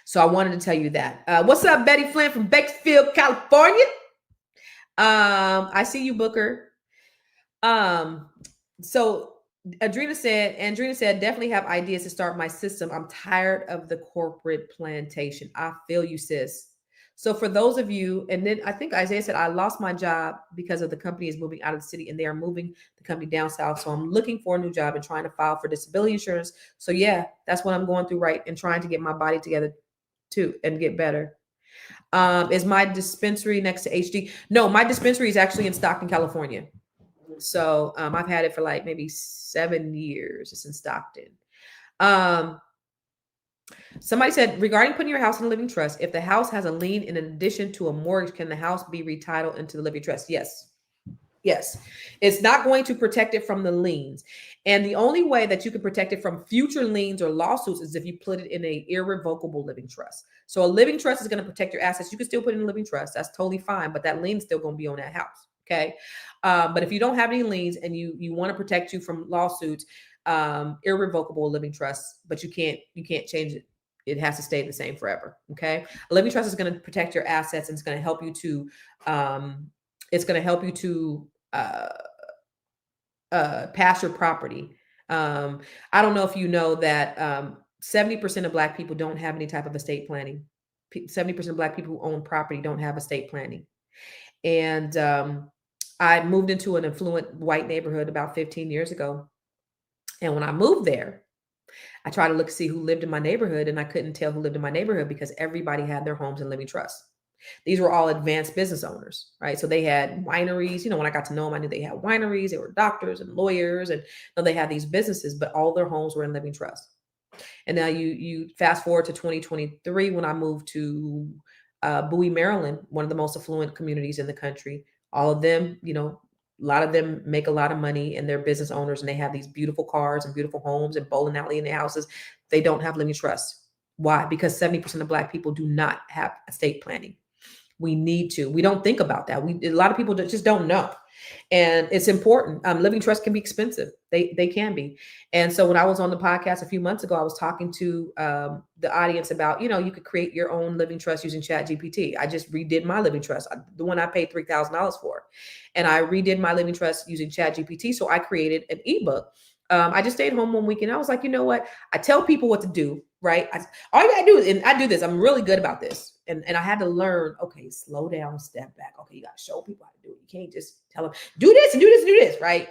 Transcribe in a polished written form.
So I wanted to tell you that. What's up, Betty Flynn from Bakersfield, California? I see you, Booker. Um, so Andrina said, definitely have ideas to start my system. I'm tired of the corporate plantation. I feel you, sis. So for those of you, and then I think Isaiah said, I lost my job because of the company is moving out of the city and they are moving the company down south. So I'm looking for a new job and trying to file for disability insurance. So yeah, that's what I'm going through, right? And trying to get my body together too and get better. Is my dispensary next to HD? No, my dispensary is actually in Stockton, California. So I've had it for like maybe 7 years. It's in Stockton. Um, Somebody said, regarding putting your house in a living trust, if the house has a lien in addition to a mortgage, can the house be retitled into the living trust? Yes. Yes. It's not going to protect it from the liens. And the only way that you can protect it from future liens or lawsuits is if you put it in a irrevocable living trust. So a living trust is going to protect your assets. You can still put it in a living trust. That's totally fine. But that lien's still going to be on that house. Okay. But if you don't have any liens and you want to protect you from lawsuits, irrevocable living trust, but you can't change it. It has to stay the same forever. Okay. A living trust is going to protect your assets and it's going to help you to, pass your property. I don't know if you know that 70% of Black people don't have any type of estate planning. 70% of Black people who own property don't have estate planning. And I moved into an affluent white neighborhood about 15 years ago. And when I moved there, I tried to look see who lived in my neighborhood, and I couldn't tell who lived in my neighborhood because everybody had their homes in living trusts. These were all advanced business owners, right? So they had wineries. When I got to know them, I knew they had wineries. They were doctors and lawyers, and they had these businesses, but all their homes were in living trust. And now you fast forward to 2023 when I moved to Bowie, Maryland, one of the most affluent communities in the country. All of them, a lot of them make a lot of money and they're business owners and they have these beautiful cars and beautiful homes and bowling alley in their houses. They don't have living trust. Why? Because 70% of Black people do not have estate planning. We need to. We don't think about that. A lot of people just don't know. And it's important. Living trust can be expensive. They can be. And so when I was on the podcast a few months ago, I was talking to the audience about, you could create your own living trust using ChatGPT. I just redid my living trust, the one I paid $3,000 for. And I redid my living trust using ChatGPT. So I created an ebook. I just stayed home one week and I was like, you know what? I tell people what to do, right? All you gotta do is, and I do this, I'm really good about this. And I had to learn, slow down, step back. Okay, you gotta show people how to do it. You can't just tell them, do this and do this and do this, right?